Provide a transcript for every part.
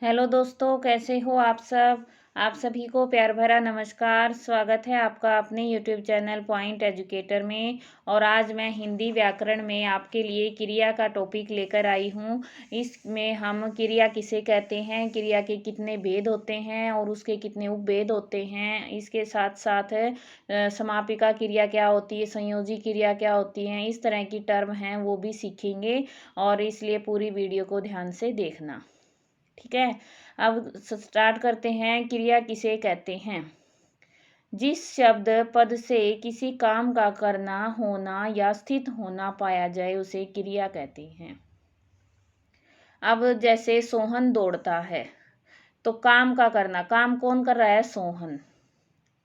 Hello दोस्तों, कैसे हो आप सब। आप सभी को प्यार भरा नमस्कार। स्वागत है आपका अपने यूट्यूब चैनल पॉइंट एजुकेटर में। और आज मैं हिंदी व्याकरण में आपके लिए क्रिया का टॉपिक लेकर आई हूँ। इसमें हम क्रिया किसे कहते हैं, क्रिया के कितने भेद होते हैं और उसके कितने उपभेद होते हैं, इसके साथ साथ समापिका क्रिया क्या होती है, संयोजी क्रिया क्या होती है, इस तरह की टर्म हैं वो भी सीखेंगे। और इसलिए पूरी वीडियो को ध्यान से देखना, ठीक है। अब स्टार्ट करते हैं। क्रिया किसे कहते हैं। जिस शब्द पद से किसी काम का करना, होना या स्थित होना पाया जाए उसे क्रिया कहते हैं। अब जैसे सोहन दौड़ता है, तो काम का करना, काम कौन कर रहा है, सोहन,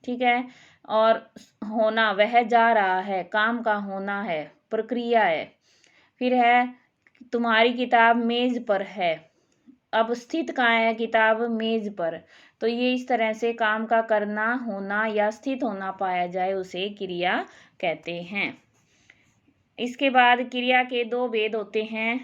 ठीक है। और होना, वह जा रहा है, काम का होना है, प्रक्रिया है। फिर है तुम्हारी किताब मेज पर है। अब स्थित कहाँ है किताब, मेज पर। तो ये इस तरह से काम का करना, होना या स्थित होना पाया जाए उसे क्रिया कहते हैं। इसके बाद क्रिया के दो भेद होते हैं,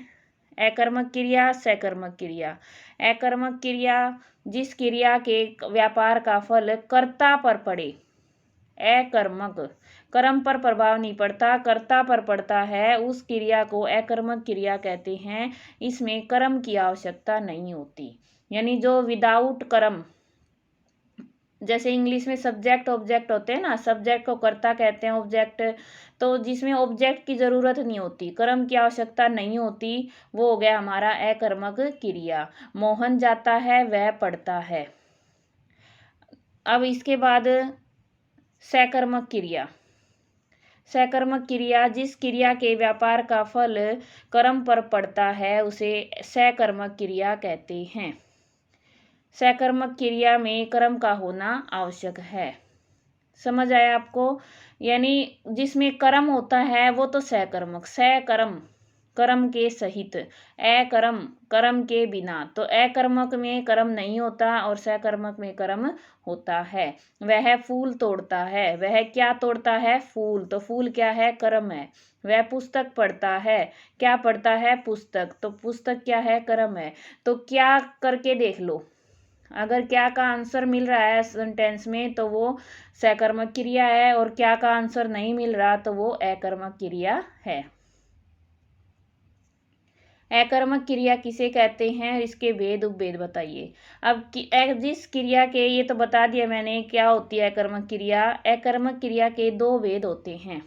अकर्मक क्रिया, सकर्मक क्रिया। अकर्मक क्रिया, जिस क्रिया के व्यापार का फल कर्ता पर पड़े। अकर्मक, कर्म पर प्रभाव नहीं पड़ता, कर्ता पर पड़ता है, उस क्रिया को अकर्मक क्रिया कहते हैं। इसमें कर्म की आवश्यकता नहीं होती, यानी जो विदाउट कर्म, जैसे इंग्लिश में सब्जेक्ट ऑब्जेक्ट होते हैं ना, सब्जेक्ट को कर्ता कहते हैं, ऑब्जेक्ट तो जिसमें ऑब्जेक्ट की जरूरत नहीं होती, कर्म की आवश्यकता नहीं होती, वो हो गया हमारा अकर्मक क्रिया। मोहन जाता है, वह पढ़ता है। अब इसके बाद सकर्मक क्रिया। सकर्मक क्रिया, जिस क्रिया के व्यापार का फल कर्म पर पड़ता है उसे सकर्मक क्रिया कहते हैं। सकर्मक क्रिया में कर्म का होना आवश्यक है। समझ आया आपको। यानी जिसमें कर्म होता है वो तो सकर्मक, सकर्म कर्म के सहित, अकर्म कर्म के बिना। तो अकर्मक में कर्म नहीं होता और सकर्मक में कर्म होता है। वह फूल तोड़ता है, वह क्या तोड़ता है, फूल। तो फूल क्या है, कर्म है। वह पुस्तक पढ़ता है, क्या पढ़ता है, पुस्तक। तो पुस्तक क्या है, कर्म है। तो क्या करके देख लो, अगर क्या का आंसर मिल रहा है सेंटेंस में तो वो सकर्मक क्रिया है, और क्या का आंसर नहीं मिल रहा तो वो अकर्मक क्रिया है। अकर्मक क्रिया किसे कहते हैं, इसके भेद उपभेद बताइए। अब जिस क्रिया के, ये तो बता दिया मैंने क्या होती है अकर्मक क्रिया। अकर्मक क्रिया के दो भेद होते हैं,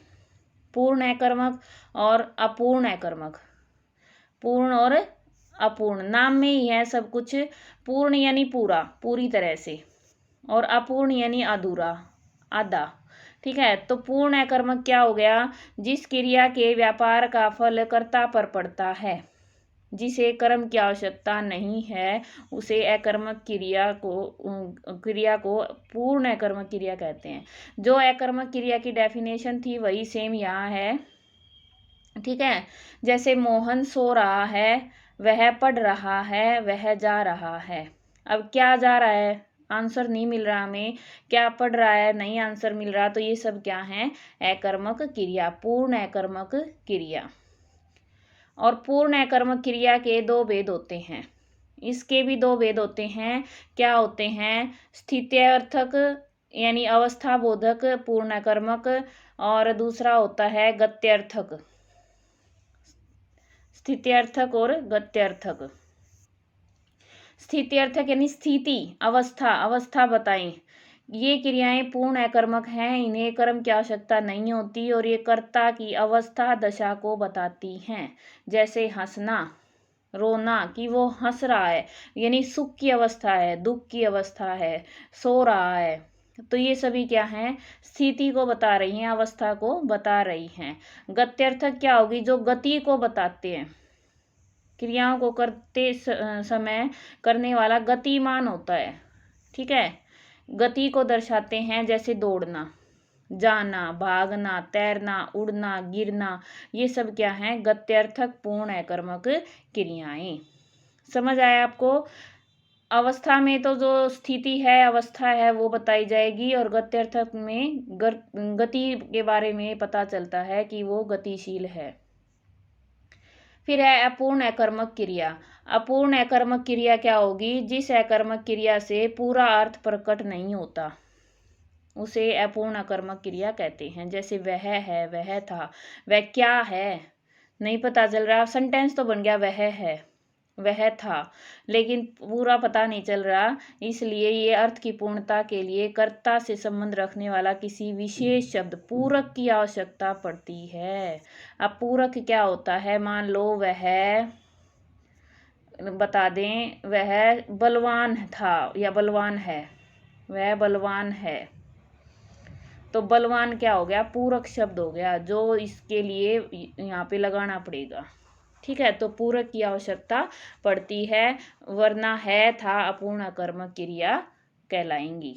पूर्ण अकर्मक और अपूर्ण अकर्मक। पूर्ण और अपूर्ण, नाम में ही है सब कुछ। पूर्ण यानी पूरा, पूरी तरह से, और अपूर्ण यानी अधूरा, आधा, ठीक है। तो पूर्ण अकर्मक क्या हो गया, जिस क्रिया के व्यापार का फल कर्ता पर पड़ता है, जिसे कर्म की आवश्यकता नहीं है, उसे अकर्मक क्रिया को पूर्ण अकर्मक क्रिया कहते हैं। जो अकर्मक क्रिया की डेफिनेशन थी वही सेम यहाँ है, ठीक है। जैसे मोहन सो रहा है, वह पढ़ रहा है, वह जा रहा है। अब क्या जा रहा है, आंसर नहीं मिल रहा हमें, क्या पढ़ रहा है, नहीं आंसर मिल रहा। तो ये सब क्या है, अकर्मक क्रिया, पूर्ण अकर्मक क्रिया। और पूर्ण अकर्मक क्रिया के दो भेद होते हैं, इसके भी दो भेद होते हैं। क्या होते हैं, स्थित्यर्थक यानी अवस्था बोधक पूर्ण अकर्मक, और दूसरा होता है गत्यर्थक, स्थित्यर्थक और गत्यर्थक। स्थित्यर्थक यानी स्थिति, अवस्था, अवस्था बताएं। ये क्रियाएं पूर्ण अकर्मक हैं, इन्हें कर्म की आवश्यकता नहीं होती और ये कर्ता की अवस्था दशा को बताती हैं। जैसे हंसना, रोना, कि वो हंस रहा है, यानी सुख की अवस्था है, दुख की अवस्था है, सो रहा है। तो ये सभी क्या हैं, स्थिति को बता रही हैं, अवस्था को बता रही हैं। गत्यर्थक क्या होगी, जो गति को बताते हैं, क्रियाओं को करते समय करने वाला गतिमान होता है, ठीक है, गति को दर्शाते हैं। जैसे दौड़ना, जाना, भागना, तैरना, उड़ना, गिरना, ये सब क्या हैं, गत्यर्थक पूर्ण अकर्मक क्रियाएं। समझ आया आपको। अवस्था में तो जो स्थिति है, अवस्था है, वो बताई जाएगी, और गत्यर्थक में गति के बारे में पता चलता है कि वो गतिशील है। फिर है अपूर्ण अकर्मक क्रिया। अपूर्ण अकर्मक क्रिया क्या होगी? जिस अकर्मक क्रिया से पूरा अर्थ प्रकट नहीं होता उसे अपूर्ण अकर्मक क्रिया कहते हैं। जैसे वह है, वह था, वह क्या है नहीं पता चल रहा, सेंटेंस तो बन गया वह है, वह था, लेकिन पूरा पता नहीं चल रहा, इसलिए ये अर्थ की पूर्णता के लिए कर्ता से संबंध रखने वाला किसी विशेष शब्द पूरक की आवश्यकता पड़ती है। अब पूरक क्या होता है? मान लो वह, बता दें वह बलवान था या बलवान है, वह बलवान है, तो बलवान क्या हो गया? पूरक शब्द हो गया, जो इसके लिए यहाँ पे लगाना पड़ेगा। ठीक है, तो पूरक की आवश्यकता पड़ती है, वरना है था अपूर्ण अकर्मक क्रिया कहलाएंगी।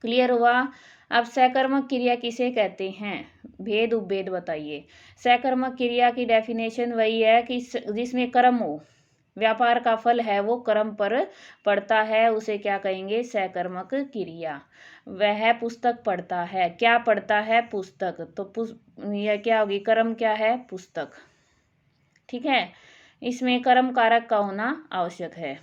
क्लियर हुआ? अब सकर्मक क्रिया किसे कहते हैं? भेद उपभेद बताइए। सकर्मक क्रिया की डेफिनेशन वही है कि जिसमें कर्म हो, व्यापार का फल है वो कर्म पर पड़ता है, उसे क्या कहेंगे? सकर्मक क्रिया। वह पुस्तक पढ़ता है, क्या पढ़ता है? पुस्तक, तो यह क्या होगी? कर्म क्या है? पुस्तक। ठीक है, इसमें कर्म कारक का होना आवश्यक है,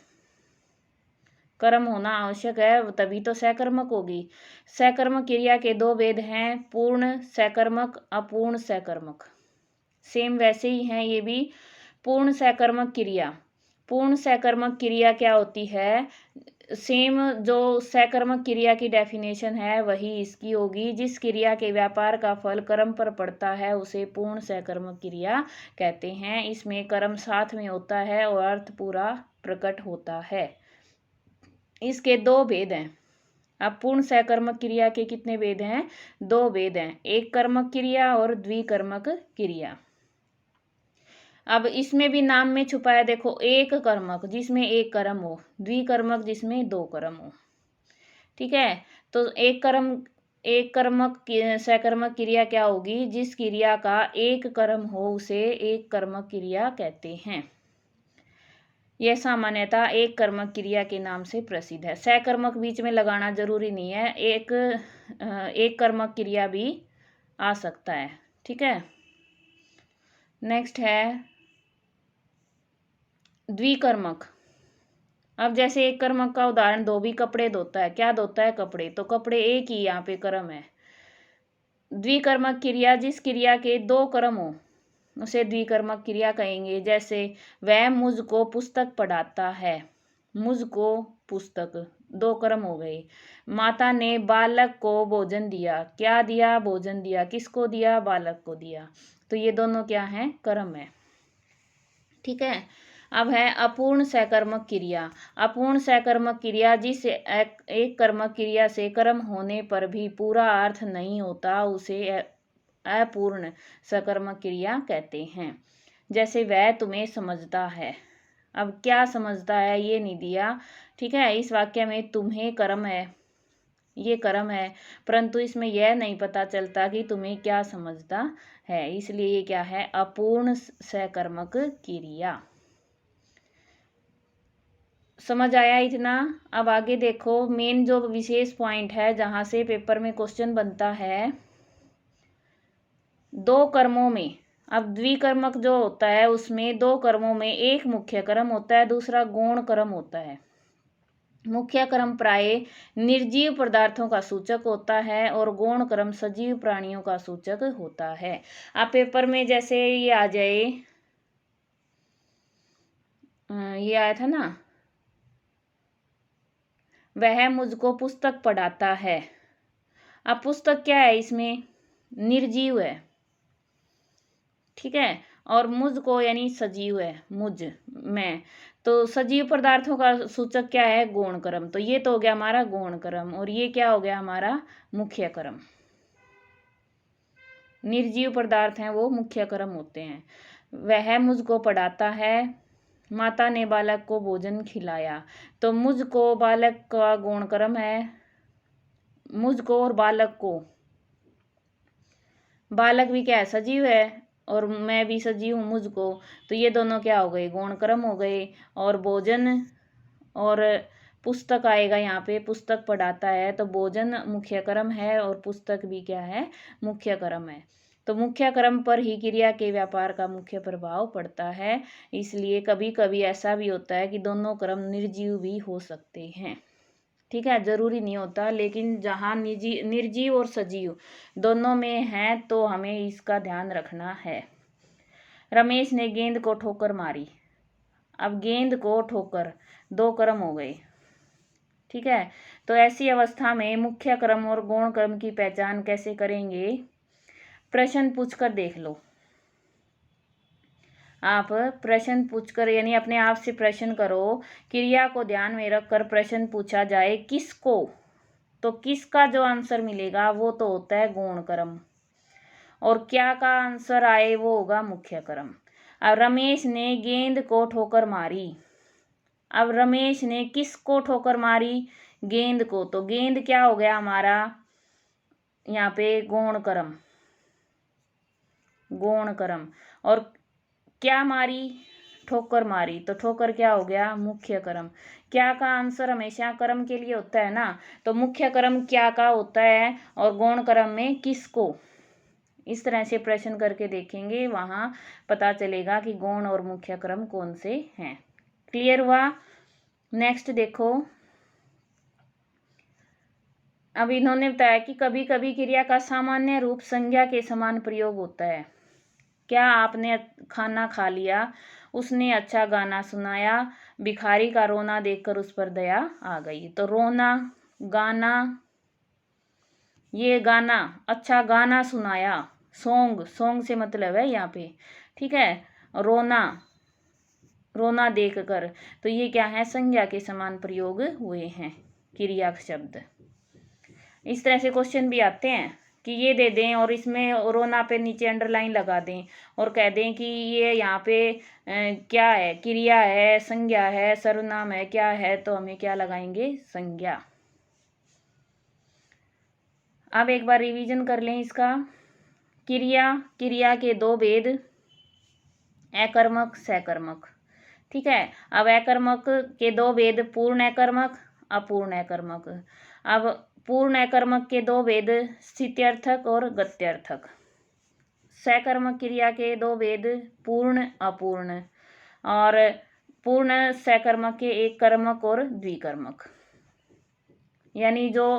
कर्म होना आवश्यक है, तभी तो सकर्मक होगी। सकर्मक क्रिया के दो भेद हैं, पूर्ण सकर्मक, अपूर्ण सकर्मक। सेम वैसे ही हैं ये भी। पूर्ण सकर्मक क्रिया, पूर्ण सकर्मक क्रिया क्या होती है? सेम जो सकर्मक क्रिया की डेफिनेशन है वही इसकी होगी। जिस क्रिया के व्यापार का फल कर्म पर पड़ता है उसे पूर्ण सकर्मक क्रिया कहते हैं। इसमें कर्म साथ में होता है और अर्थ पूरा प्रकट होता है। इसके दो भेद हैं। अब पूर्ण सकर्मक क्रिया के कितने भेद हैं? दो भेद हैं, एक कर्मक क्रिया और द्विकर्मक क्रिया। अब इसमें भी नाम में छुपा है, देखो, एक कर्मक जिसमें एक कर्म हो, द्विकर्मक जिसमें दो कर्म हो। ठीक है, तो एक कर्मक सकर्मक क्रिया क्या होगी? जिस क्रिया का एक कर्म हो उसे एक कर्मक क्रिया कहते हैं। यह सामान्यतः एक कर्मक क्रिया के नाम से प्रसिद्ध है। सकर्मक बीच में लगाना जरूरी नहीं है, एक कर्मक क्रिया भी आ सकता है। ठीक है, नेक्स्ट है द्विकर्मक। अब जैसे एक कर्मक का उदाहरण, धोबी कपड़े धोता है, क्या धोता है? कपड़े, तो कपड़े एक ही यहाँ पे कर्म है। द्विकर्मक क्रिया, जिस क्रिया के दो कर्म हो उसे द्विकर्मक क्रिया कहेंगे। जैसे वह मुझको पुस्तक पढ़ाता है, मुझको पुस्तक, दो कर्म हो गए। माता ने बालक को भोजन दिया, क्या दिया? भोजन दिया, किसको दिया? बालक को दिया, तो ये दोनों क्या हैं? कर्म है। ठीक है, अब है अपूर्ण सकर्मक क्रिया। अपूर्ण सकर्मक क्रिया, जिस एक कर्मक क्रिया से कर्म होने पर भी पूरा अर्थ नहीं होता उसे अपूर्ण सकर्मक क्रिया कहते हैं। जैसे वह तुम्हें समझता है, अब क्या समझता है ये नहीं दिया। ठीक है, इस वाक्य में तुम्हें कर्म है, ये कर्म है, परंतु इसमें यह नहीं पता चलता कि तुम्हें क्या समझता है, इसलिए ये क्या है? अपूर्ण सकर्मक क्रिया। समझ आया इतना? अब आगे देखो, मेन जो विशेष पॉइंट है जहां से पेपर में क्वेश्चन बनता है, दो कर्मों में, अब द्विकर्मक जो होता है उसमें दो कर्मों में एक मुख्य कर्म होता है, दूसरा गौण कर्म होता है। मुख्य कर्म प्राय निर्जीव पदार्थों का सूचक होता है और गौण कर्म सजीव प्राणियों का सूचक होता है। आप पेपर में जैसे ये आ जाए, ये आया था ना, वह मुझको पुस्तक पढ़ाता है। अब पुस्तक क्या है? इसमें निर्जीव है। ठीक है, और मुझको यानी सजीव है, मुझ, मैं, तो सजीव पदार्थों का सूचक क्या है? गौण कर्म, तो ये तो हो गया हमारा गौण कर्म, और ये क्या हो गया? हमारा मुख्य कर्म। निर्जीव पदार्थ हैं वो मुख्य कर्म होते हैं। वह मुझको पढ़ाता है, माता ने बालक को भोजन खिलाया, तो मुझको बालक का गौण कर्म है, मुझको और बालक को, बालक भी क्या है? सजीव है, और मैं भी सजीव हूँ, मुझको, तो ये दोनों क्या हो गए? गौण कर्म हो गए। और भोजन और पुस्तक आएगा यहाँ पे, पुस्तक पढ़ाता है, तो भोजन मुख्य कर्म है और पुस्तक भी क्या है? मुख्य कर्म है। तो मुख्य क्रम पर ही क्रिया के व्यापार का मुख्य प्रभाव पड़ता है। इसलिए कभी कभी ऐसा भी होता है कि दोनों क्रम निर्जीव भी हो सकते हैं। ठीक है, जरूरी नहीं होता, लेकिन जहाँ निर्जीव और सजीव दोनों में है तो हमें इसका ध्यान रखना है। रमेश ने गेंद को ठोकर मारी। अब गेंद को ठोकर, दो क्रम हो गए। ठीक है, तो ऐसी अवस्था में मुख्य क्रम और गौण क्रम की पहचान कैसे करेंगे? प्रश्न पूछकर देख लो। आप प्रश्न पूछकर, यानी अपने आप से प्रश्न करो। क्रिया को ध्यान में रखकर प्रश्न पूछा जाए किसको, तो किसका जो आंसर मिलेगा वो तो होता है गौण क्रम, और क्या का आंसर आए वो होगा मुख्य क्रम। अब रमेश ने गेंद को ठोकर मारी। अब रमेश ने किसको ठोकर मारी? गेंद को। तो गेंद क्या हो गया हमारा यहाँ पे? गौण क्रम, गौण क्रम। और क्या मारी? ठोकर मारी। तो ठोकर क्या हो गया? मुख्य क्रम। क्या का आंसर हमेशा क्रम के लिए होता है ना, तो मुख्य क्रम क्या का होता है और गौण क्रम में किसको। इस तरह से प्रश्न करके देखेंगे, वहां पता चलेगा कि गौण और मुख्य क्रम कौन से हैं। क्लियर हुआ? नेक्स्ट देखो। अब इन्होंने बताया कि कभी कभी क्रिया का सामान्य रूप संज्ञा के समान प्रयोग होता है। क्या आपने खाना खा लिया? उसने अच्छा गाना सुनाया। भिखारी का रोना देखकर उस पर दया आ गई। तो रोना, गाना, ये गाना, अच्छा गाना सुनाया, सॉन्ग, सॉन्ग से मतलब है यहाँ पे। ठीक है, रोना, रोना देखकर, तो ये क्या है? संज्ञा के समान प्रयोग हुए हैं क्रिया शब्द। इस तरह से क्वेश्चन भी आते हैं कि ये दे दें और इसमें रोना पे नीचे अंडरलाइन लगा दें और कह दें कि ये यहाँ पे क्या है? क्रिया है, संज्ञा है, सर्वनाम है, क्या है? तो हमें क्या लगाएंगे? संज्ञा। अब एक बार रिवीजन कर लें इसका। क्रिया, क्रिया के दो भेद, अकर्मक, सकर्मक। ठीक है, अब अकर्मक के दो भेद, पूर्ण अकर्मक, अपूर्ण अकर्मक। अब पूर्ण अकर्मक के दो भेद, स्थित्यर्थक और गत्यर्थक। सकर्मक क्रिया के दो भेद, पूर्ण अपूर्ण, और पूर्ण सकर्मक के एक कर्मक और द्विकर्मक। यानी जो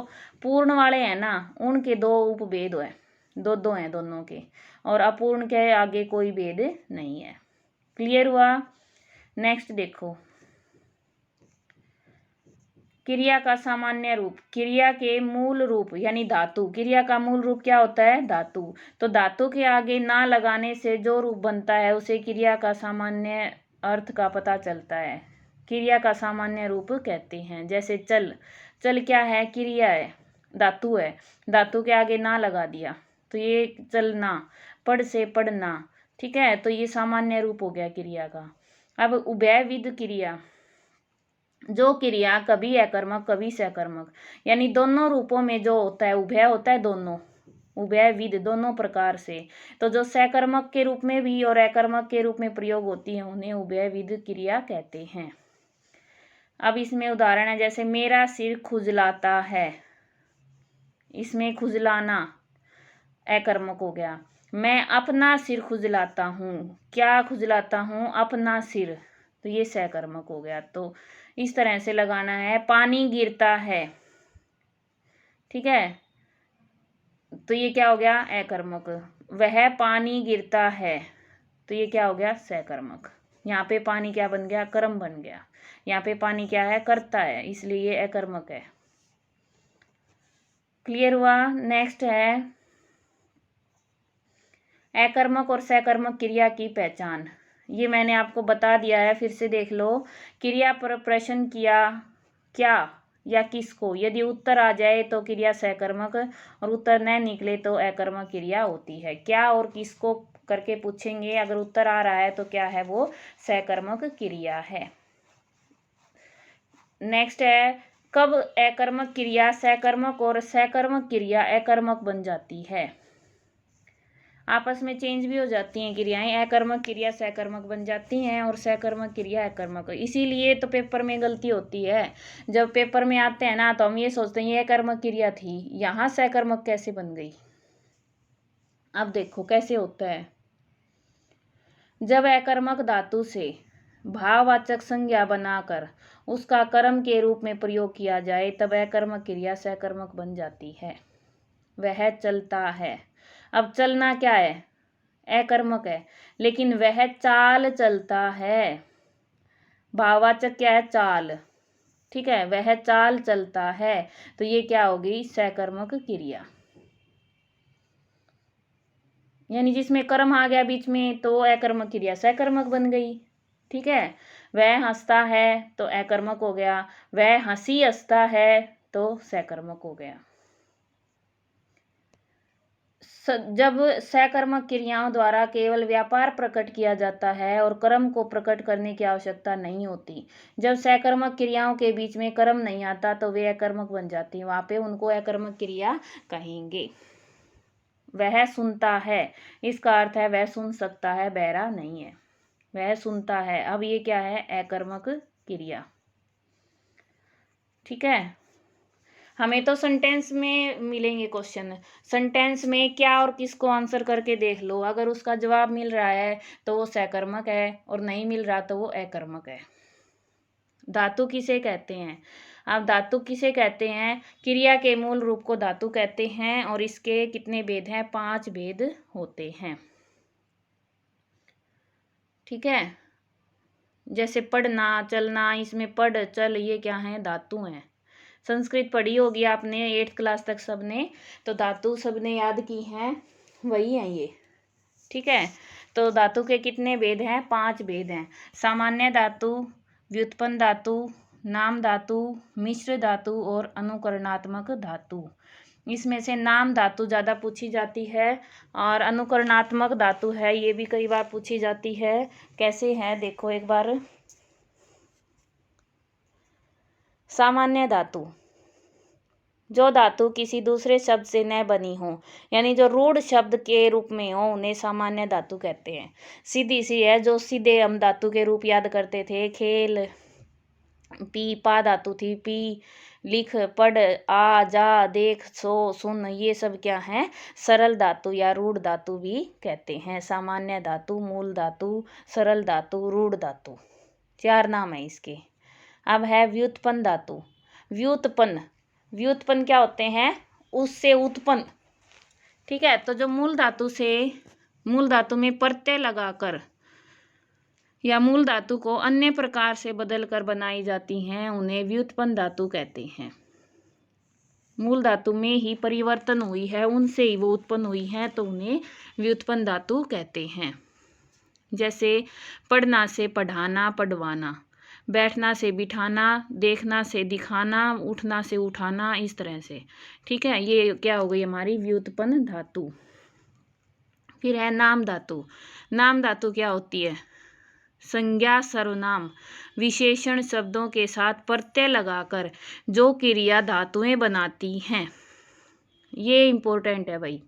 पूर्ण वाले हैं ना, उनके दो उपभेद है, दो हैं दोनों के, और अपूर्ण के आगे कोई भेद नहीं है। क्लियर हुआ? नेक्स्ट देखो। क्रिया का सामान्य रूप, क्रिया के मूल रूप यानी धातु। क्रिया का मूल रूप क्या होता है? धातु। तो धातु के आगे ना लगाने से जो रूप बनता है उसे क्रिया का सामान्य अर्थ का पता चलता है, क्रिया का सामान्य रूप कहते हैं। जैसे चल, चल क्या है? क्रिया है, धातु है, धातु के आगे ना लगा दिया तो ये चलना। पढ़ से पढ़ना। ठीक है, तो ये सामान्य रूप हो गया क्रिया का। अब उभयविध क्रिया, जो क्रिया कभी अकर्मक कभी सकर्मक, यानी दोनों रूपों में जो होता है, उभय होता है, दोनों, उभयविध, दोनों प्रकार से। तो जो सकर्मक के रूप में भी और अकर्मक के रूप में प्रयोग होती है उन्हें उभयविध क्रिया कहते हैं। अब इसमें उदाहरण है, जैसे मेरा सिर खुजलाता है, इसमें खुजलाना अकर्मक हो गया। मैं अपना सिर खुजलाता हूँ, क्या खुजलाता हूँ? अपना सिर, तो ये सकर्मक हो गया। तो इस तरह से लगाना है। पानी गिरता है, ठीक है, तो ये क्या हो गया? अकर्मक। वह पानी गिरता है, तो ये क्या हो गया? सकर्मक। यहाँ पे पानी क्या बन गया? कर्म बन गया। यहाँ पे पानी क्या है? करता है, इसलिए ये अकर्मक है। क्लियर हुआ? नेक्स्ट है अकर्मक और सकर्मक क्रिया की पहचान। ये मैंने आपको बता दिया है, फिर से देख लो। क्रिया पर प्रश्न किया, क्या या किसको, यदि उत्तर आ जाए तो क्रिया सकर्मक, और उत्तर न निकले तो अकर्मक क्रिया होती है। क्या और किसको करके पूछेंगे, अगर उत्तर आ रहा है तो क्या है? वो सकर्मक क्रिया है। नेक्स्ट है कब अकर्मक क्रिया सकर्मक और सकर्मक क्रिया अकर्मक बन जाती है। आपस में चेंज भी हो जाती हैं क्रियाएं, अकर्मक क्रिया सकर्मक बन जाती हैं और सकर्मक क्रिया अकर्मक। इसीलिए तो पेपर में गलती होती है। जब पेपर में आते हैं ना तो हम ये सोचते हैं ये अकर्मक क्रिया थी, यहाँ सकर्मक कैसे बन गई। अब देखो कैसे होता है। जब अकर्मक धातु से भाववाचक संज्ञा बनाकर उसका कर्म के रूप में प्रयोग किया जाए तब अकर्मक क्रिया सकर्मक बन जाती है। वह चलता है। अब चलना क्या है? अकर्मक है, लेकिन वह चाल चलता है। भाववाचक क्या है? चाल। ठीक है, वह चाल चलता है, तो ये क्या होगी? सकर्मक क्रिया। यानी जिसमें कर्म आ गया बीच में तो अकर्मक क्रिया सकर्मक बन गई। ठीक है, वह हंसता है तो अकर्मक हो गया, वह हंसी हंसता है तो सकर्मक हो गया। जब सकर्मक क्रियाओं द्वारा केवल व्यापार प्रकट किया जाता है और कर्म को प्रकट करने की आवश्यकता नहीं होती। जब सकर्मक क्रियाओं के बीच में कर्म नहीं आता तो वे अकर्मक बन जाती हैं, वहां पे उनको अकर्मक क्रिया कहेंगे। वह सुनता है, इसका अर्थ है वह सुन सकता है, बहरा नहीं है। वह सुनता है, अब ये क्या है? अकर्मक क्रिया। ठीक है, हमें तो सेंटेंस में मिलेंगे क्वेश्चन। सेंटेंस में क्या और किसको आंसर करके देख लो, अगर उसका जवाब मिल रहा है तो वो सकर्मक है और नहीं मिल रहा तो वो अकर्मक है। धातु किसे कहते हैं? अब धातु किसे कहते हैं? क्रिया के मूल रूप को धातु कहते हैं और इसके कितने भेद हैं? 5 भेद होते हैं। ठीक है, जैसे पढ़ना, चलना, इसमें पढ़ चल ये क्या है? धातु हैं। संस्कृत पढ़ी होगी आपने 8th क्लास तक सबने, तो धातु सबने याद की हैं, वही हैं ये। ठीक है, तो धातु के कितने भेद हैं? 5 भेद हैं। सामान्य धातु, व्युत्पन्न धातु, नाम धातु, मिश्र धातु और अनुकरणात्मक धातु। इसमें से नाम धातु ज़्यादा पूछी जाती है और अनुकरणात्मक धातु है, ये भी कई बार पूछी जाती है। कैसे है देखो एक बार। सामान्य धातु, जो धातु किसी दूसरे शब्द से न बनी हो, यानी जो रूढ़ शब्द के रूप में हो, उन्हें सामान्य धातु कहते हैं। सीधी सी है, जो सीधे हम धातु के रूप याद करते थे, खेल, पी, पा धातु थी, पी, लिख, पढ़, आ, जा, देख, सो, सुन, ये सब क्या है? सरल धातु या रूढ़ धातु भी कहते हैं। सामान्य धातु, मूल धातु, सरल धातु, रूढ़ धातु, 4 नाम है इसके। अब है व्युत्पन्न धातु। व्युत्पन्न, व्युत्पन्न क्या होते हैं? उससे उत्पन्न। ठीक है, तो जो मूल धातु से, मूल धातु में प्रत्यय लगाकर या मूल धातु को अन्य प्रकार से बदलकर बनाई जाती हैं, उन्हें व्युत्पन्न धातु कहते हैं। मूल धातु में ही परिवर्तन हुई है, उनसे ही वो उत्पन्न हुई है, तो उन्हें व्युत्पन्न धातु कहते हैं। जैसे पढ़ना से पढ़ाना, पढ़वाना, बैठना से बिठाना, देखना से दिखाना, उठना से उठाना, इस तरह से। ठीक है, ये क्या हो गई हमारी? व्युत्पन्न धातु। फिर है नाम धातु। नाम धातु क्या होती है? संज्ञा, सर्वनाम, विशेषण शब्दों के साथ प्रत्यय लगाकर जो क्रिया धातुएं बनाती हैं, ये इंपॉर्टेंट है भाई।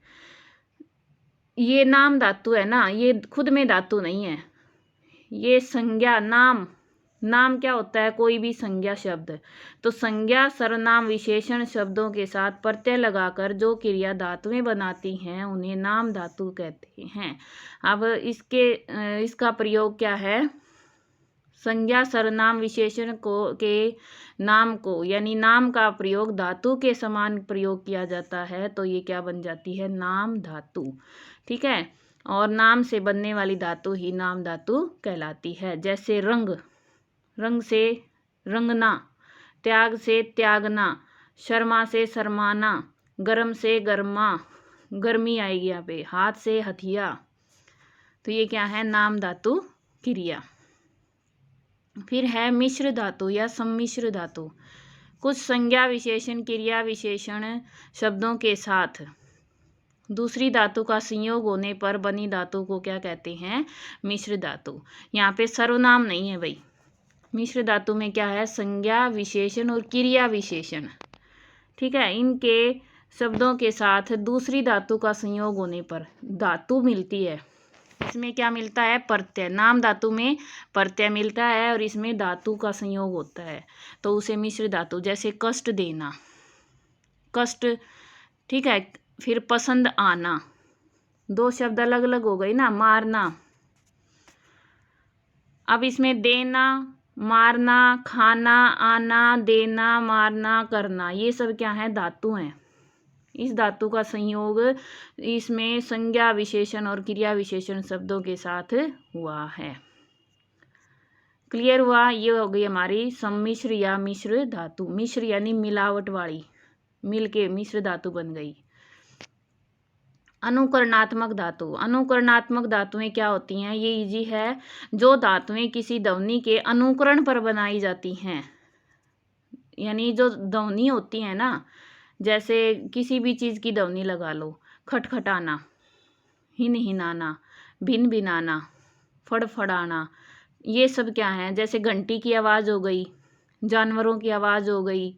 ये नाम धातु है ना, ये खुद में धातु नहीं है, ये संज्ञा, नाम। नाम क्या होता है? कोई भी संज्ञा शब्द। तो संज्ञा, सर्वनाम, विशेषण शब्दों के साथ प्रत्यय लगाकर जो क्रिया धातुएं बनाती हैं, उन्हें नाम धातु कहते हैं। अब इसका प्रयोग क्या है? संज्ञा, सर्वनाम, विशेषण के नाम को, यानी नाम का प्रयोग धातु के समान प्रयोग किया जाता है, तो ये क्या बन जाती है? नाम धातु। ठीक है, और नाम से बनने वाली धातु ही नाम धातु कहलाती है। जैसे रंग, रंग से रंगना, त्याग से त्यागना, शर्मा से शर्माना, गर्म से गर्मा, गर्मी आएगी यहाँ पे, हाथ से हथिया, तो ये क्या है? नाम धातु क्रिया। फिर है मिश्र धातु या सम्मिश्र धातु। कुछ संज्ञा, विशेषण, क्रिया विशेषण शब्दों के साथ दूसरी धातु का संयोग होने पर बनी धातु को क्या कहते हैं? मिश्र धातु। यहाँ पे सर्वनाम नहीं है भाई। मिश्र धातु में क्या है? संज्ञा, विशेषण और क्रिया विशेषण। ठीक है, इनके शब्दों के साथ दूसरी धातु का संयोग होने पर धातु मिलती है। इसमें क्या मिलता है? प्रत्यय। नाम धातु में प्रत्यय मिलता है और इसमें धातु का संयोग होता है, तो उसे मिश्र धातु। जैसे कष्ट देना, कष्ट। ठीक है, फिर पसंद आना, दो शब्द अलग अलग हो गई ना, मारना। अब इसमें देना, मारना, खाना, आना, देना, मारना, करना, ये सब क्या है, धातु हैं। इस धातु का संयोग इसमें संज्ञा विशेषण और क्रिया विशेषण शब्दों के साथ हुआ है। क्लियर हुआ? ये हो गई हमारी सम्मिश्र या मिश्र धातु। मिश्र यानी मिलावट वाली, मिल के मिश्र धातु बन गई। अनुकरणात्मक धातु। अनुकरणात्मक धातुएं क्या होती हैं? ये इजी है। जो धातुएं किसी ध्वनि के अनुकरण पर बनाई जाती हैं, यानी जो ध्वनि होती है ना, जैसे किसी भी चीज की ध्वनि लगा लो, खटखटाना, हिन हिनाना, भिन भिनाना, फड़फड़ाना, ये सब क्या है? जैसे घंटी की आवाज हो गई, जानवरों की आवाज हो गई,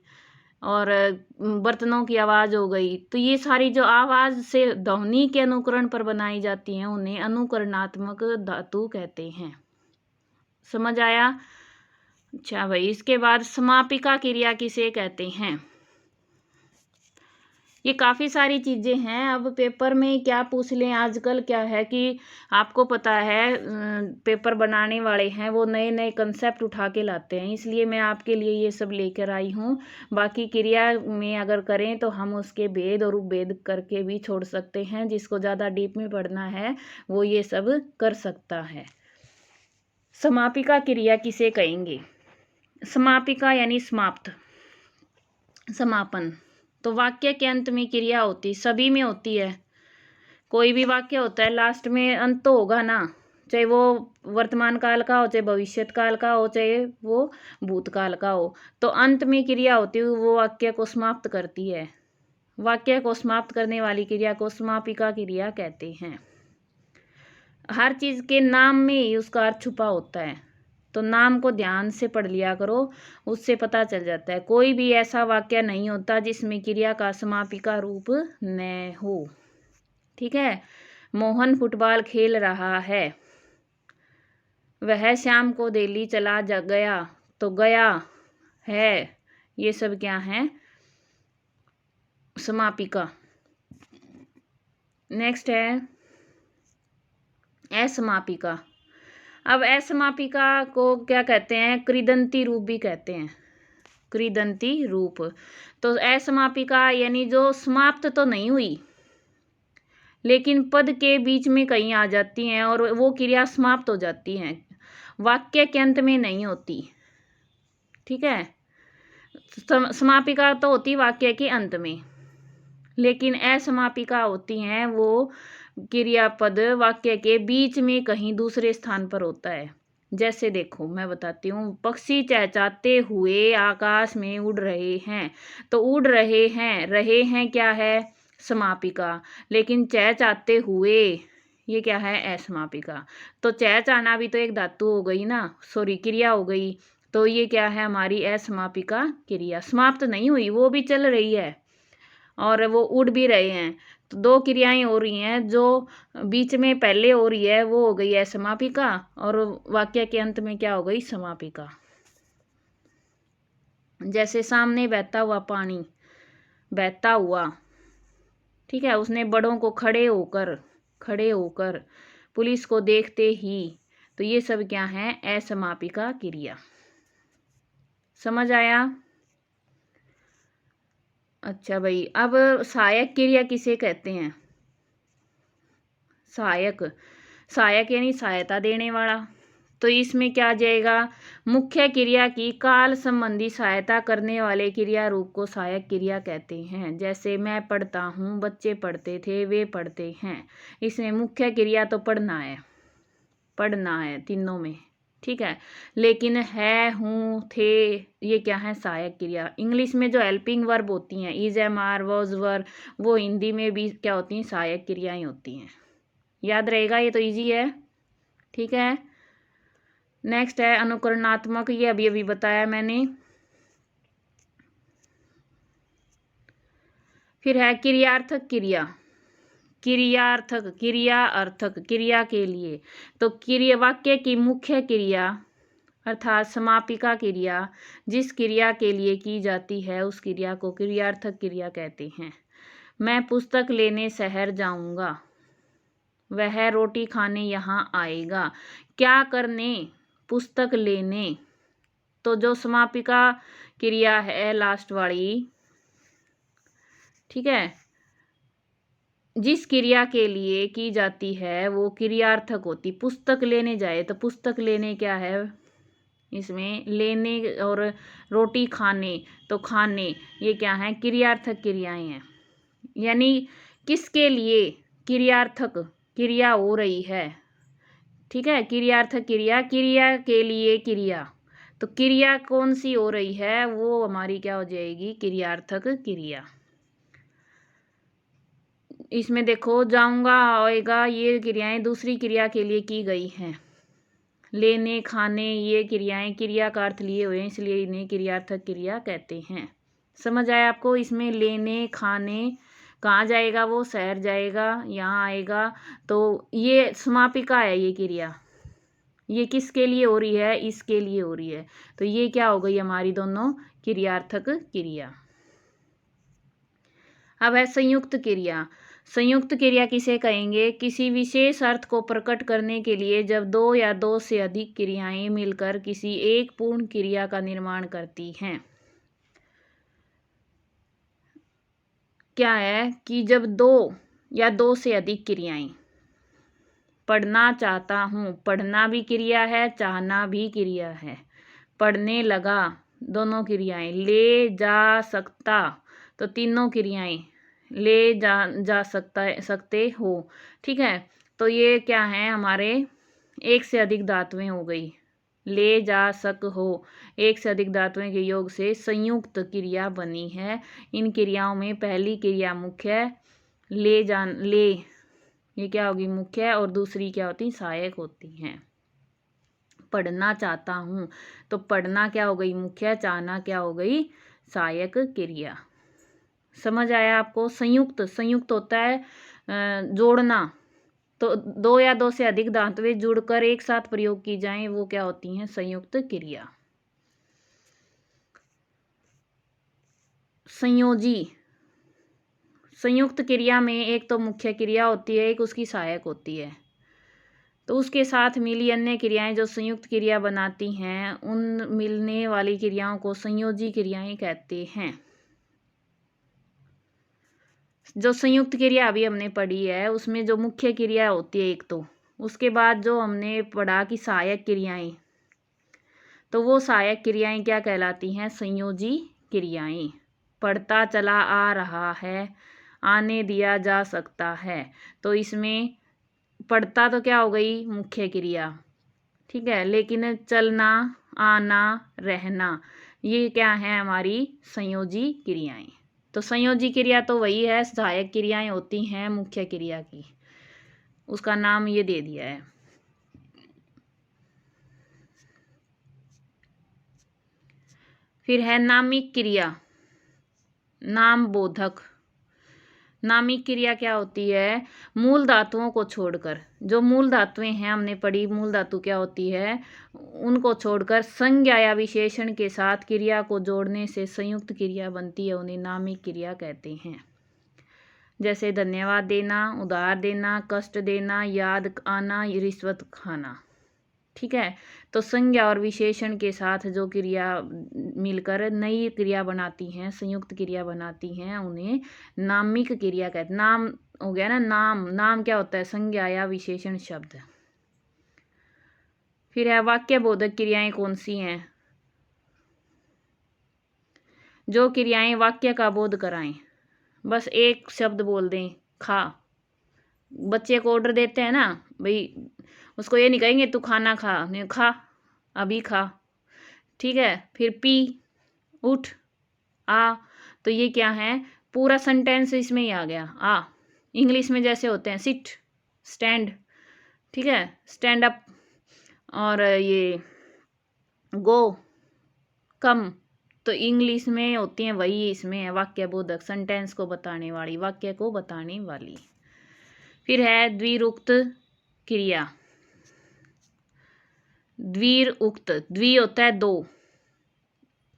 और बर्तनों की आवाज हो गई। तो ये सारी जो आवाज से ध्वनि के अनुकरण पर बनाई जाती हैं, उन्हें अनुकरणात्मक धातु कहते हैं। समझ आया? अच्छा भाई, इसके बाद समापिका क्रिया किसे कहते हैं? ये काफ़ी सारी चीज़ें हैं। अब पेपर में क्या पूछ लें, आजकल क्या है कि आपको पता है पेपर बनाने वाले हैं वो नए नए कंसेप्ट उठा के लाते हैं, इसलिए मैं आपके लिए ये सब लेकर आई हूँ। बाकी क्रिया में अगर करें तो हम उसके भेद और उपभेद करके भी छोड़ सकते हैं। जिसको ज़्यादा डीप में पढ़ना है वो ये सब कर सकता है। समापिका क्रिया किसे कहेंगे? समापिका यानी समाप्त, समापन। तो वाक्य के अंत में क्रिया होती, सभी में होती है। कोई भी वाक्य होता है लास्ट में अंत तो होगा ना, चाहे वो वर्तमान काल का हो, चाहे भविष्य काल का हो, चाहे वो भूतकाल का हो। तो अंत में क्रिया होती है, वो वाक्य को समाप्त करती है। वाक्य को समाप्त करने वाली क्रिया को समापिका क्रिया कहते हैं। हर चीज के नाम में ही उसका अर्थ छुपा होता है, तो नाम को ध्यान से पढ़ लिया करो, उससे पता चल जाता है। कोई भी ऐसा वाक्य नहीं होता जिसमें क्रिया का समापिका रूप न हो। ठीक है? मोहन फुटबॉल खेल रहा है, वह शाम को दिल्ली चला गया, तो गया है, ये सब क्या है? समापिका। नेक्स्ट है असमापिका। अब असमापिका को क्या कहते हैं? कृदंती रूप भी कहते हैं, कृदंती रूप। तो असमापिका यानी जो समाप्त तो नहीं हुई लेकिन पद के बीच में कहीं आ जाती हैं और वो क्रिया समाप्त हो जाती हैं, वाक्य के अंत में नहीं होती। ठीक है? समापिका तो होती वाक्य के अंत में, लेकिन असमापिका होती हैं वो क्रियापद वाक्य के बीच में कहीं दूसरे स्थान पर होता है। जैसे देखो मैं बताती हूँ, पक्षी चहचहाते हुए आकाश में उड़ रहे हैं। तो उड़ रहे हैं क्या है? समापिका। लेकिन चहचहाते हुए ये क्या है? असमापिका। तो चहचहाना भी तो एक धातु हो गई ना, सॉरी क्रिया हो गई। तो ये क्या है? हमारी असमापिका क्रिया। समाप्त नहीं हुई, वो भी चल रही है और वो उड़ भी रहे हैं। तो दो क्रियाएं हो रही हैं, जो बीच में पहले हो रही है वो हो गई है समापिका, और वाक्य के अंत में क्या हो गई? समापिका। जैसे सामने बहता हुआ पानी, बहता हुआ, ठीक है, उसने बड़ों को खड़े होकर, पुलिस को देखते ही, तो ये सब क्या है? असमापिका क्रिया। समझ आया? अच्छा भाई, अब सहायक क्रिया किसे कहते हैं? सहायक यानी सहायता देने वाला। तो इसमें क्या आ जाएगा? मुख्य क्रिया की काल संबंधी सहायता करने वाले क्रिया रूप को सहायक क्रिया कहते हैं। जैसे मैं पढ़ता हूँ, बच्चे पढ़ते थे, वे पढ़ते हैं। इसमें मुख्य क्रिया तो पढ़ना है तीनों में। ठीक है? लेकिन है, हूँ, थे, ये क्या है? सहायक क्रिया। इंग्लिश में जो हेल्पिंग वर्ब होती हैं, इज, एम, आर, वॉज, वर, वो हिंदी में भी क्या होती हैं? सहायक क्रियाएं होती हैं। याद रहेगा, ये तो इजी है। ठीक है? नेक्स्ट है अनुकरणात्मक, ये अभी अभी बताया मैंने। फिर है क्रियार्थक क्रिया। क्रियार्थक क्रिया के लिए। तो क्रिया वाक्य की मुख्य क्रिया अर्थात समापिका क्रिया जिस क्रिया के लिए की जाती है उस क्रिया को क्रियार्थक क्रिया कहते हैं। मैं पुस्तक लेने शहर जाऊंगा, वह रोटी खाने यहाँ आएगा। क्या करने, पुस्तक लेने। तो जो समापिका क्रिया है लास्ट वाली, ठीक है, जिस क्रिया के लिए की जाती है वो क्रियार्थक होती। पुस्तक लेने जाए तो पुस्तक लेने क्या है, इसमें लेने, और रोटी खाने तो खाने, ये क्या है, क्रियार्थक क्रियाएं हैं। यानी किसके लिए क्रियार्थक क्रिया हो रही है, ठीक है, क्रियार्थक क्रिया, क्रिया के लिए क्रिया। तो क्रिया कौन सी हो रही है, वो हमारी क्या हो जाएगी, क्रियार्थक क्रिया। इसमें देखो जाऊंगा आएगा, ये क्रियाएं दूसरी क्रिया के लिए की गई हैं। लेने खाने ये क्रियाएं क्रिया का अर्थ लिए हुए हैं, इसलिए इन्हें क्रियार्थक क्रिया कहते हैं। समझ आया आपको। इसमें लेने खाने कहाँ जाएगा, वो शहर जाएगा, यहाँ आएगा। तो ये समापिका है, ये क्रिया, ये किसके लिए हो रही है, इसके लिए हो रही है। तो ये क्या हो गई हमारी दोनों क्रियार्थक क्रिया। अब है संयुक्त क्रिया। संयुक्त क्रिया किसे कहेंगे, किसी विशेष अर्थ को प्रकट करने के लिए जब दो या दो से अधिक क्रियाएं मिलकर किसी एक पूर्ण क्रिया का निर्माण करती हैं। क्या है कि जब दो या दो से अधिक क्रियाएं, पढ़ना चाहता हूँ, पढ़ना भी क्रिया है, चाहना भी क्रिया है। पढ़ने लगा, दोनों क्रियाएं। ले जा सकता, तो तीनों क्रियाएं, ले जा सकते हो, ठीक है। तो ये क्या है, हमारे एक से अधिक धातुएं हो गई। ले जा सक हो, एक से अधिक धातुओं के योग से संयुक्त क्रिया बनी है। इन क्रियाओं में पहली क्रिया मुख्य, ले, ये क्या होगी, मुख्य, और दूसरी क्या होती, सहायक होती हैं। पढ़ना चाहता हूँ, तो पढ़ना क्या हो गई, मुख्य, चाहना क्या हो गई, सहायक क्रिया। समझ आया आपको। संयुक्त, संयुक्त होता है जोड़ना। तो दो या दो से अधिक धातुएं जुड़कर एक साथ प्रयोग की जाएं, वो क्या होती हैं, संयुक्त क्रिया। संयोजी। संयुक्त क्रिया में एक तो मुख्य क्रिया होती है, एक उसकी सहायक होती है। तो उसके साथ मिली अन्य क्रियाएं जो संयुक्त क्रिया बनाती हैं, उन मिलने वाली क्रियाओं को संयोजी क्रियाएं कहते हैं। जो संयुक्त क्रिया अभी हमने पढ़ी है उसमें जो मुख्य क्रिया होती है एक, तो उसके बाद जो हमने पढ़ा कि सहायक क्रियाएं, तो वो सहायक क्रियाएं क्या कहलाती हैं, संयोजी क्रियाएं। पढ़ता चला आ रहा है, आने दिया जा सकता है। तो इसमें पढ़ता तो क्या हो गई, मुख्य क्रिया, ठीक है, लेकिन चलना, आना, रहना, ये क्या है, हमारी संयोजी क्रियाएं। तो संयोजी क्रिया तो वही है, सहायक क्रियाएं होती हैं मुख्य क्रिया की, उसका नाम ये दे दिया है। फिर है नामिक क्रिया, नाम बोधक। नामिक क्रिया क्या होती है, मूल धातुओं को छोड़कर, जो मूल धातुएं हैं हमने पढ़ी, मूल धातु क्या होती है, उनको छोड़कर संज्ञा या विशेषण के साथ क्रिया को जोड़ने से संयुक्त क्रिया बनती है, उन्हें नामिक क्रिया कहते हैं। जैसे धन्यवाद देना, उधार देना, कष्ट देना, याद आना, रिश्वत खाना, ठीक है। तो संज्ञा और विशेषण के साथ जो क्रिया मिलकर नई क्रिया बनाती हैं, संयुक्त क्रिया बनाती हैं, उन्हें नामिक क्रिया कहते हैं। नाम हो गया ना, नाम, नाम क्या होता है, संज्ञा या विशेषण शब्द। फिर है वाक्य बोधक क्रियाएं कौन सी हैं, जो क्रियाएं वाक्य का बोध कराएं। बस एक शब्द बोल दें, खा, बच्चे को ऑर्डर देते हैं ना भाई, उसको ये नहीं कहेंगे तू खाना खा, नहीं, खा, अभी खा, ठीक है। फिर पी, उठ, आ, तो ये क्या है, पूरा सेंटेंस इसमें ही आ गया। आ, इंग्लिश में जैसे होते हैं सिट, स्टैंड, ठीक है, स्टैंड अप, और ये गो, कम, तो इंग्लिश में होती हैं वही, इसमें है वाक्य बोधक, सेंटेंस को बताने वाली, वाक्य को बताने वाली। फिर है द्विरुक्त क्रिया। द्विर उक्त, द्वि होता है दो,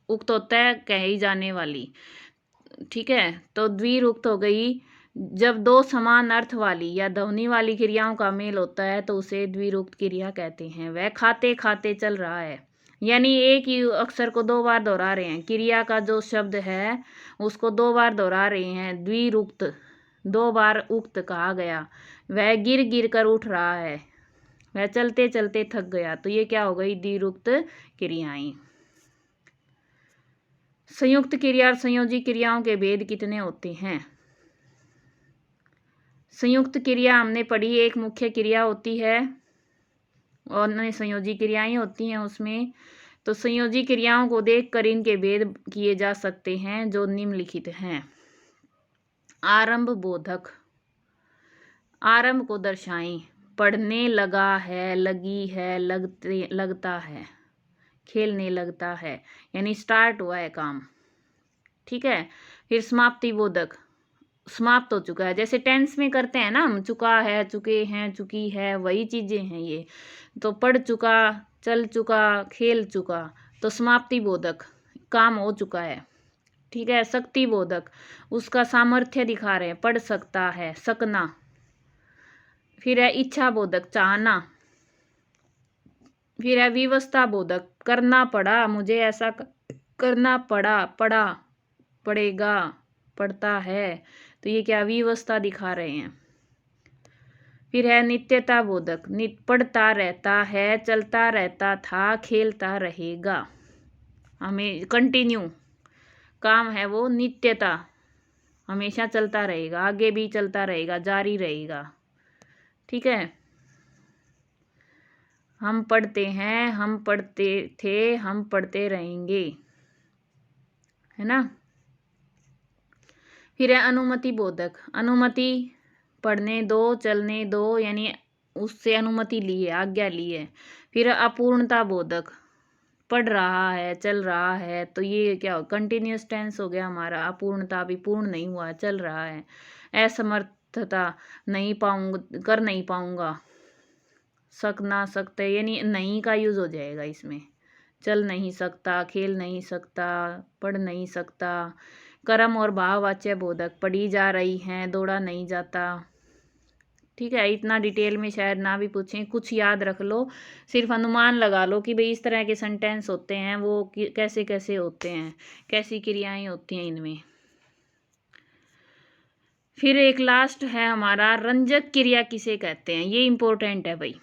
उक्त होता है कही जाने वाली, ठीक है। तो द्विरुक्त हो गई जब दो समान अर्थ वाली या ध्वनि वाली क्रियाओं का मेल होता है तो उसे द्विरूक्त क्रिया कहते हैं। वह खाते खाते चल रहा है, यानी एक ही अक्षर को दो बार दोहरा रहे हैं। क्रिया का जो शब्द है उसको दो बार दोहरा रहे हैं, द्विरूक्त, दो बार उक्त कहा गया। वह गिर गिर कर उठ रहा है, वह चलते चलते थक गया। तो ये क्या हो गई, द्विरूक्त क्रियाएं। संयुक्त क्रिया और संयोजी क्रियाओं के भेद कितने होते हैं? संयुक्त क्रिया हमने पढ़ी, एक मुख्य क्रिया होती है और अन्य संयोजी क्रियाएं होती हैं उसमें। तो संयोजी क्रियाओं को देखकर इनके भेद किए जा सकते हैं जो निम्नलिखित हैं। आरंभ बोधक, आरंभ को दर्शाएं। पढ़ने लगा है, लगी है, लगते लगता है, खेलने लगता है, यानी स्टार्ट हुआ है काम। ठीक है। फिर समाप्ति बोधक, समाप्त हो चुका है, जैसे टेंस में करते हैं ना हम, चुका है, चुके हैं, चुकी है, वही चीजें हैं ये। तो पढ़ चुका, चल चुका, खेल चुका, तो समाप्ति बोधक, काम हो चुका है। ठीक है। शक्ति बोधक, उसका सामर्थ्य दिखा रहे हैं, पढ़ सकता है, सकना। फिर है इच्छा बोधक, चाहना। फिर है विवशता बोधक, करना पड़ा, मुझे ऐसा करना पड़ा, पड़ा, पड़ेगा, पड़ता है। तो ये क्या, विवशता दिखा रहे हैं। फिर है नित्यता बोधक, पढ़ता रहता है, चलता रहता था, खेलता रहेगा, हमें कंटिन्यू काम है वो, नित्यता, हमेशा चलता रहेगा, आगे भी चलता रहेगा, जारी रहेगा। ठीक है। हम पढ़ते हैं, हम पढ़ते थे, हम पढ़ते रहेंगे, है ना। फिर है अनुमति बोधक, अनुमति, पढ़ने दो, चलने दो, यानी उससे अनुमति ली है, आज्ञा ली है। फिर अपूर्णता बोधक, पढ़ रहा है, चल रहा है, तो ये क्या हो, कंटिन्यूअस टेंस हो गया हमारा। अपूर्णता, अभी पूर्ण नहीं हुआ, चल रहा है। असमर्थता, नहीं पाऊंगा, कर नहीं पाऊंगा, सकना, सकते, यानी नहीं का यूज हो जाएगा इसमें। चल नहीं सकता, खेल नहीं सकता, पढ़ नहीं सकता। कर्म और भाववाच्य बोधक, पढ़ी जा रही हैं, दौड़ा नहीं जाता। ठीक है। इतना डिटेल में शायद ना भी पूछें, कुछ याद रख लो, सिर्फ अनुमान लगा लो कि भाई इस तरह के सेंटेंस होते हैं, वो कैसे कैसे होते हैं, कैसी क्रियाएं होती हैं इनमें। फिर एक लास्ट है हमारा, रंजक क्रिया किसे कहते हैं? ये इंपॉर्टेंट है भाई,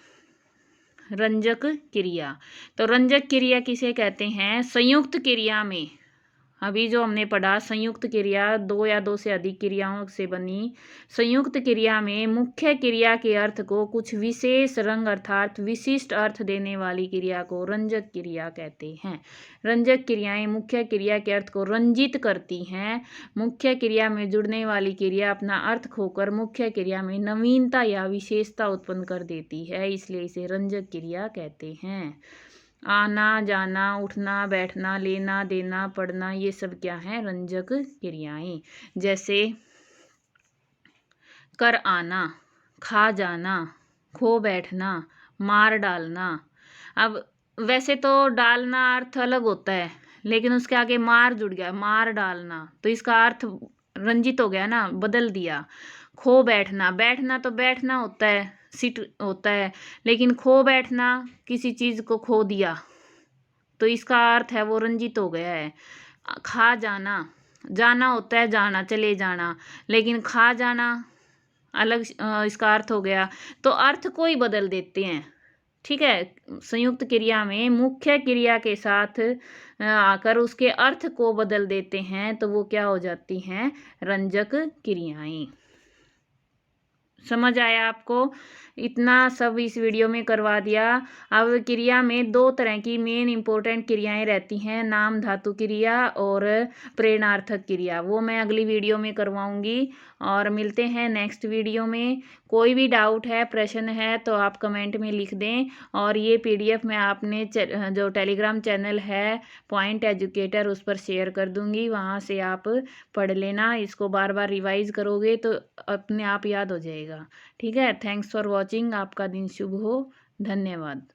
रंजक क्रिया। तो रंजक क्रिया किसे कहते हैं? संयुक्त क्रिया में, अभी जो हमने पढ़ा, संयुक्त क्रिया दो या दो से अधिक क्रियाओं से बनी संयुक्त क्रिया में मुख्य क्रिया के अर्थ को कुछ विशेष रंग अर्थात विशिष्ट अर्थ देने वाली क्रिया को रंजक क्रिया कहते हैं। रंजक क्रियाएं मुख्य क्रिया के अर्थ को रंजित करती हैं। मुख्य क्रिया में जुड़ने वाली क्रिया अपना अर्थ खोकर मुख्य क्रिया में नवीनता या विशेषता उत्पन्न कर देती है, इसलिए इसे रंजक क्रिया कहते हैं। आना जाना, उठना बैठना, लेना देना, पढ़ना, ये सब क्या है, रंजक क्रियाएं। जैसे कर आना, खा जाना, खो बैठना, मार डालना। अब वैसे तो डालना अर्थ अलग होता है, लेकिन उसके आगे मार जुड़ गया, मार डालना, तो इसका अर्थ रंजित हो गया ना, बदल दिया। खो बैठना, बैठना तो बैठना होता है, सिट होता है, लेकिन खो बैठना, किसी चीज को खो दिया, तो इसका अर्थ है वो रंजित हो गया है। खा जाना, जाना होता है, जाना, चले जाना, लेकिन खा जाना अलग इसका अर्थ हो गया, तो अर्थ को ही बदल देते हैं। ठीक है। संयुक्त क्रिया में मुख्य क्रिया के साथ आकर उसके अर्थ को बदल देते हैं, तो वो क्या हो जाती हैं, रंजक क्रियाएं। समझ आया आपको? इतना सब इस वीडियो में करवा दिया। अब क्रिया में दो तरह की मेन इंपॉर्टेंट क्रियाएं रहती हैं, नाम धातु क्रिया और प्रेरणार्थक क्रिया, वो मैं अगली वीडियो में करवाऊंगी। और मिलते हैं नेक्स्ट वीडियो में। कोई भी डाउट है, प्रश्न है, तो आप कमेंट में लिख दें। और ये PDF मैं आपने जो टेलीग्राम चैनल है पॉइंट एजुकेटर, उस पर शेयर कर दूंगी, वहाँ से आप पढ़ लेना। इसको बार बार रिवाइज करोगे तो अपने आप याद हो जाएगा। ठीक है। Thanks for watching. आपका दिन शुभ हो। धन्यवाद।